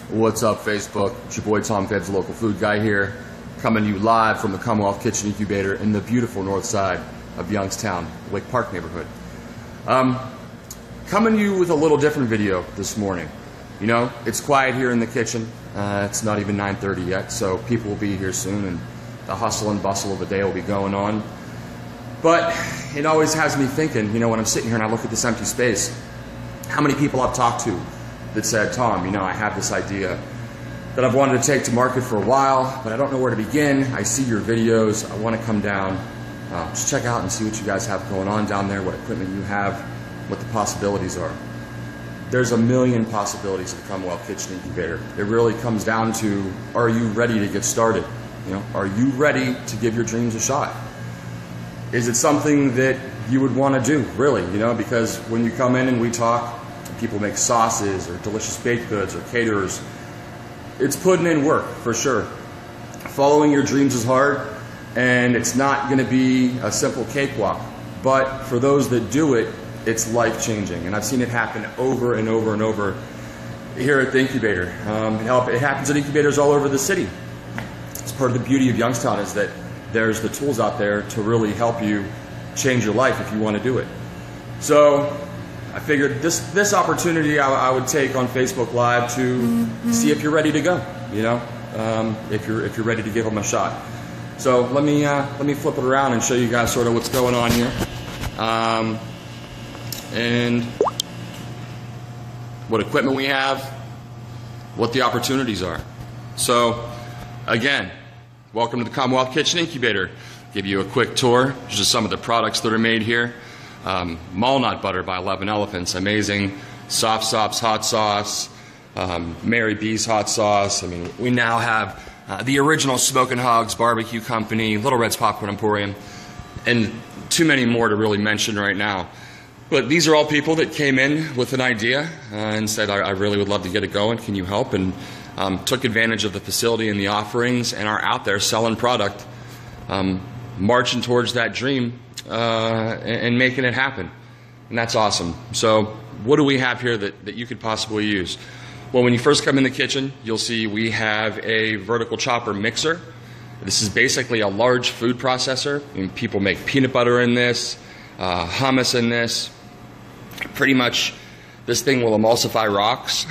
What's up, Facebook? It's your boy Tom Phibbs, local food guy here, coming to you live from the Common Wealth Kitchen Incubator in the beautiful north side of Youngstown, Lake Park neighborhood. Coming to you with a little different video this morning. You know, it's quiet here in the kitchen. It's not even 9:30 yet, so people will be here soon, and the hustle and bustle of the day will be going on. But it always has me thinking, you know, when I'm sitting here and I look at this empty space, how many people I've talked to that said, Tom, you know, I have this idea that I've wanted to take to market for a while, but I don't know where to begin. I see your videos. I want to come down, just check out and see what you guys have going on down there, what equipment you have, what the possibilities are. There's a million possibilities of the Common Wealth Kitchen Incubator. It really comes down to, are you ready to get started? You know, are you ready to give your dreams a shot? Is it something that you would want to do, really? You know, because when you come in and we talk, people make sauces or delicious baked goods or caterers, it's putting in work for sure. Following your dreams is hard, and it's not going to be a simple cakewalk. But for those that do it, it's life-changing, and I've seen it happen over and over and over here at the incubator. It happens at incubators all over the city. It's part of the beauty of Youngstown is that there's the tools out there to really help you change your life if you want to do it. So I figured this opportunity I would take on Facebook Live to see if you're ready to go. You know, if you're ready to give them a shot. So let me flip it around and show you guys sort of what's going on here, and what equipment we have, what the opportunities are. So again, welcome to the Common Wealth Kitchen Incubator. Give you a quick tour. Just some of the products that are made here. Walnut butter by 11 Elephants, amazing. Soft Sops hot sauce, Mary B's hot sauce. I mean, we now have the original Smokin' Hogs Barbecue Company, Little Red's Popcorn Emporium, and too many more to really mention right now. But these are all people that came in with an idea and said, I really would love to get it going. Can you help? And took advantage of the facility and the offerings and are out there selling product, marching towards that dream and making it happen. And that's awesome. So what do we have here that you could possibly use? Well, when you first come in the kitchen, you'll see we have a vertical chopper mixer. This is basically a large food processor. I mean, people make peanut butter in this, hummus in this. Pretty much this thing will emulsify rocks.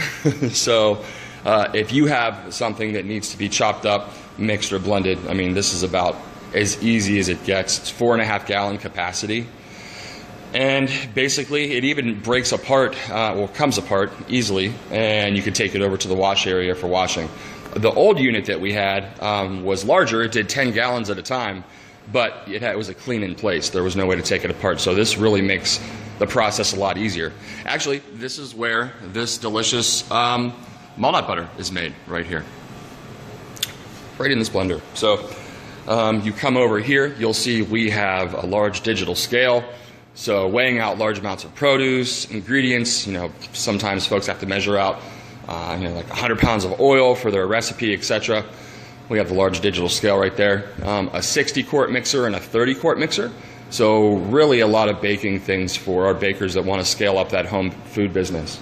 So if you have something that needs to be chopped up, mixed or blended, I mean, this is about as easy as it gets. It's 4.5 gallon capacity. And basically it even breaks apart, comes apart easily, and you can take it over to the wash area for washing. The old unit that we had was larger. It did 10 gallons at a time, but it was a clean in place. There was no way to take it apart. So this really makes the process a lot easier. Actually, this is where this delicious walnut butter is made, right here, right in this blender. So you come over here, you'll see we have a large digital scale. So weighing out large amounts of produce, ingredients, you know, sometimes folks have to measure out you know, like 100 pounds of oil for their recipe, etc. We have the large digital scale right there. A 60-quart mixer and a 30-quart mixer. So really a lot of baking things for our bakers that want to scale up that home food business.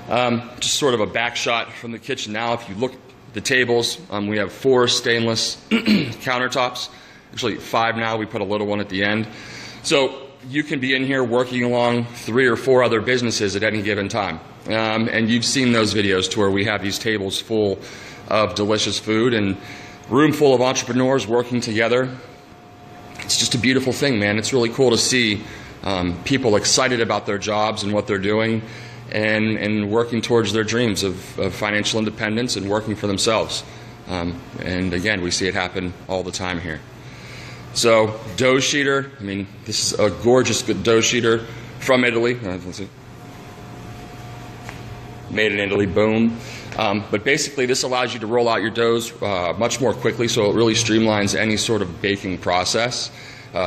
Just sort of a back shot from the kitchen now. If you look at the tables, we have 4 stainless countertops. Actually 5 now. We put a little one at the end. So you can be in here working along 3 or 4 other businesses at any given time. And you've seen those videos to where we have these tables full of delicious food and room full of entrepreneurs working together. It's just a beautiful thing, man. It's really cool to see people excited about their jobs and what they're doing and working towards their dreams of financial independence and working for themselves. And again, we see it happen all the time here. So dough sheeter, I mean, this is a gorgeous dough sheeter from Italy. Let's see. Made in Italy, boom. But basically this allows you to roll out your doughs much more quickly, so it really streamlines any sort of baking process.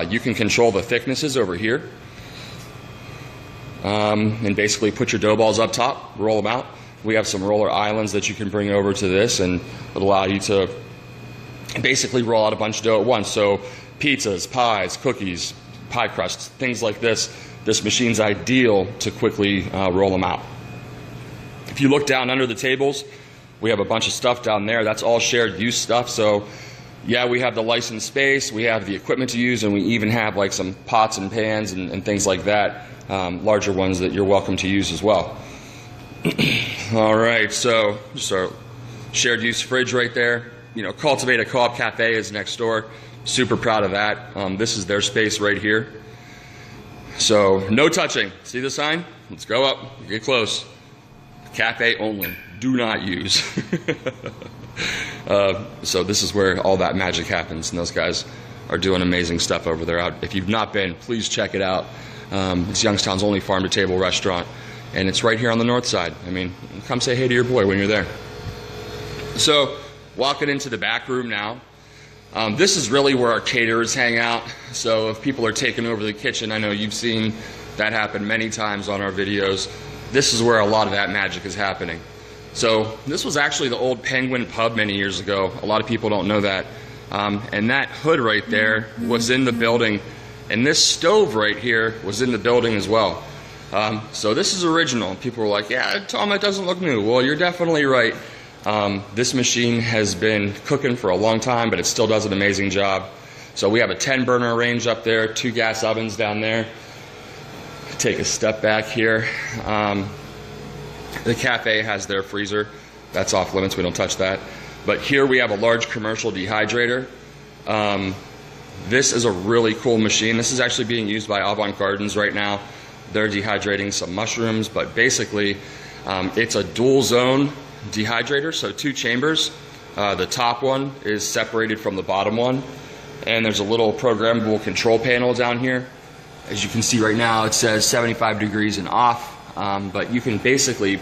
You can control the thicknesses over here. And basically put your dough balls up top, roll them out. We have some roller islands that you can bring over to this, and it'll allow you to basically roll out a bunch of dough at once. So pizzas, pies, cookies, pie crusts, things like this. This machine's ideal to quickly roll them out. If you look down under the tables, We have a bunch of stuff down there. That's all shared use stuff. So yeah, we have the licensed space, we have the equipment to use, and we even have like some pots and pans and things like that, larger ones that you're welcome to use as well. All right, so just our shared use fridge right there. You know, Cultivate a Co-op Cafe is next door. Super proud of that. This is their space right here. So no touching. See the sign? Let's go up, get close. Cafe only, do not use. So this is where all that magic happens, and those guys are doing amazing stuff over there. If you've not been, please check it out. It's Youngstown's only farm-to-table restaurant, and it's right here on the north side. I mean, come say hey to your boy when you're there. So walking into the back room now, this is really where our caterers hang out. So if people are taking over the kitchen, I know you've seen that happen many times on our videos. This is where a lot of that magic is happening. So this was actually the old Penguin Pub many years ago. A lot of people don't know that. And that hood right there was in the building. And this stove right here was in the building as well. So this is original. People were like, yeah, Tom, it doesn't look new. Well, you're definitely right. This machine has been cooking for a long time, but it still does an amazing job. So we have a 10-burner range up there, 2 gas ovens down there. Take a step back here. The cafe has their freezer. That's off limits, we don't touch that. But here we have a large commercial dehydrator. This is a really cool machine. This is actually being used by Avant Gardens right now. They're dehydrating some mushrooms, but basically it's a dual zone dehydrator, so 2 chambers. The top one is separated from the bottom one, and there's a little programmable control panel down here. As you can see right now, it says 75 degrees and off. But you can basically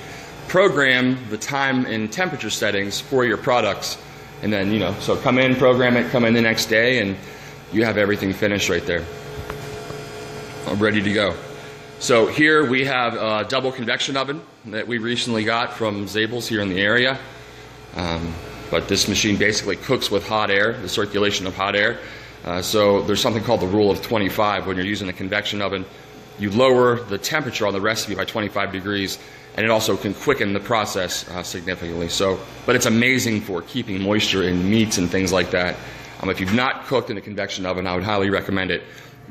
program the time and temperature settings for your products, and then, you know, so come in, program it, come in the next day, and you have everything finished right there, ready to go. So here we have a double convection oven that we recently got from Zabel's here in the area. But this machine basically cooks with hot air, the circulation of hot air. So there's something called the rule of 25 when you're using a convection oven. You lower the temperature on the recipe by 25 degrees, and it also can quicken the process significantly. So, but it's amazing for keeping moisture in meats and things like that. If you've not cooked in a convection oven, I would highly recommend it,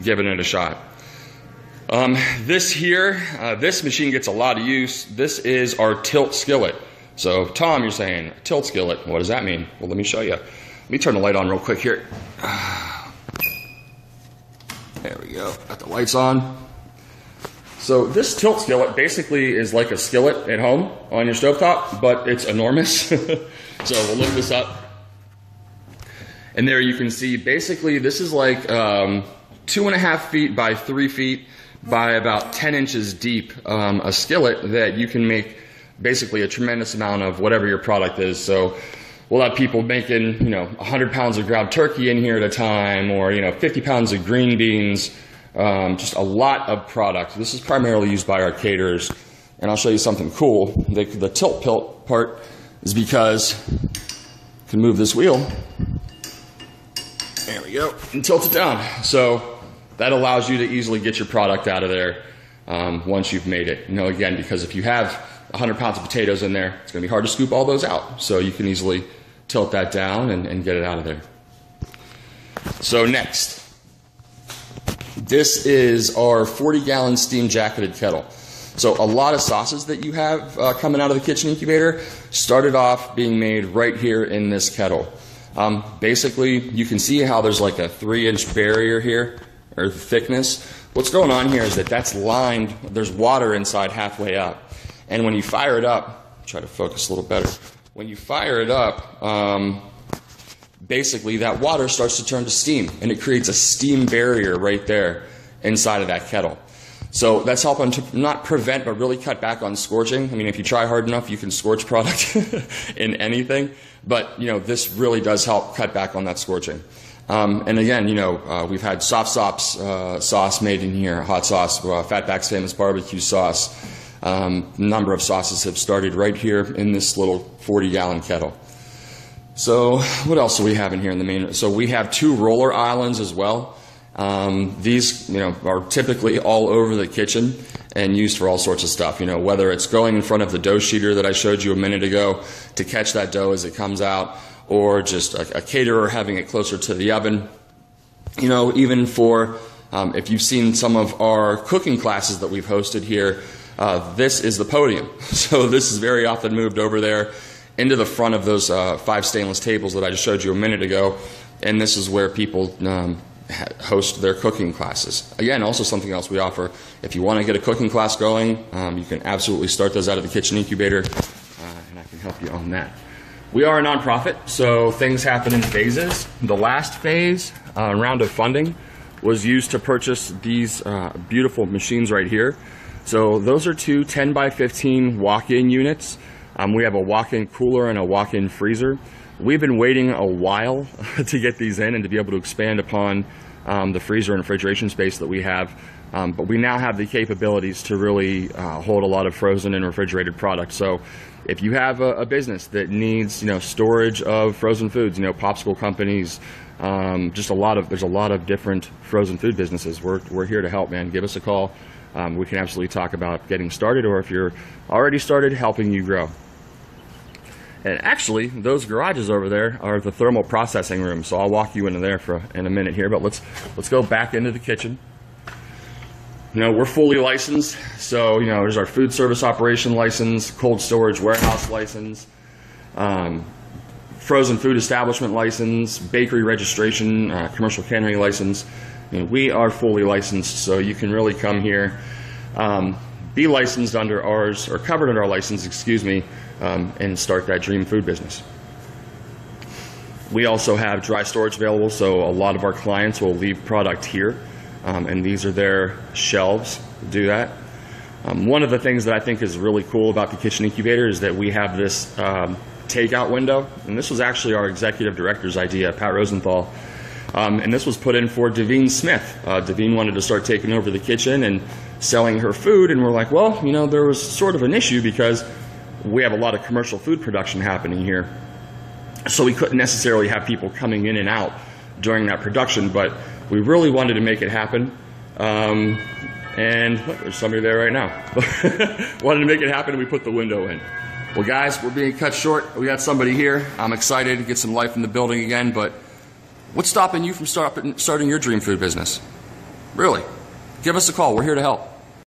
giving it a shot. This machine gets a lot of use. This is our tilt skillet. So, Tom, you're saying, tilt skillet, what does that mean? Well, let me show you. Let me turn the light on real quick here. There we go, got the lights on. So this tilt skillet basically is like a skillet at home on your stovetop, but it's enormous. So we'll look this up. And there you can see, basically this is like 2.5 feet by 3 feet by about 10 inches deep, a skillet that you can make basically a tremendous amount of whatever your product is. So we'll have people making, 100 pounds of ground turkey in here at a time, or 50 pounds of green beans. Just a lot of product. This is primarily used by our caterers, and I'll show you something cool. The tilt part is because you can move this wheel. There we go, and tilt it down. So that allows you to easily get your product out of there once you've made it. Again, because if you have 100 pounds of potatoes in there, it's going to be hard to scoop all those out. So you can easily tilt that down and get it out of there. So next. This is our 40-gallon steam jacketed kettle. So a lot of sauces that you have coming out of the kitchen incubator started off being made right here in this kettle. Basically, you can see how there's like a 3-inch barrier here, or thickness. What's going on here is that's lined, there's water inside halfway up. And when you fire it up, try to focus a little better. When you fire it up, basically that water starts to turn to steam, and it creates a steam barrier right there inside of that kettle. So that's helping to not prevent, but really cut back on scorching. I mean, if you try hard enough, you can scorch product in anything. But, this really does help cut back on that scorching. And again, we've had soft sauce made in here, hot sauce, Fatback's famous barbecue sauce. Number of sauces have started right here in this little 40-gallon kettle. So what else do we have in here in the main? So we have 2 roller islands as well. These, are typically all over the kitchen and used for all sorts of stuff. Whether it's going in front of the dough sheeter that I showed you a minute ago to catch that dough as it comes out, or just a caterer having it closer to the oven. Even for, if you've seen some of our cooking classes that we've hosted here, this is the podium. So this is very often moved over there into the front of those 5 stainless tables that I just showed you a minute ago, and this is where people host their cooking classes. Again, also something else we offer. If you want to get a cooking class going, you can absolutely start those out of the Kitchen Incubator, and I can help you on that. We are a nonprofit, so things happen in phases. The last phase, round of funding, was used to purchase these beautiful machines right here. So those are 2 10 by 15 walk-in units. We have a walk-in cooler and a walk-in freezer. We've been waiting a while to get these in and to be able to expand upon the freezer and refrigeration space that we have. But we now have the capabilities to really hold a lot of frozen and refrigerated products. So if you have a business that needs, storage of frozen foods, popsicle companies, there's a lot of different frozen food businesses. We're here to help, man. Give us a call. We can absolutely talk about getting started, or if you're already started, helping you grow. And actually, those garages over there are the thermal processing room. So I'll walk you into there in a minute here. But let's go back into the kitchen. We're fully licensed. So there's our food service operation license, cold storage warehouse license, frozen food establishment license, bakery registration, commercial cannery license. We are fully licensed, so you can really come here, be licensed under ours, or covered under our license, and start that dream food business. We also have dry storage available, so a lot of our clients will leave product here, and these are their shelves to do that. One of the things that I think is really cool about the Kitchen Incubator is that we have this takeout window, and this was actually our executive director's idea, Pat Rosenthal. And this was put in for Devine Smith. Devine wanted to start taking over the kitchen and selling her food, and we're like, well, there was sort of an issue because we have a lot of commercial food production happening here. So we couldn't necessarily have people coming in and out during that production, but we really wanted to make it happen. And look, there's somebody there right now. Wanted to make it happen, and we put the window in. Well, guys, we're being cut short. We got somebody here. I'm excited to get some life in the building again, but what's stopping you from starting your dream food business? Really? Give us a call. We're here to help.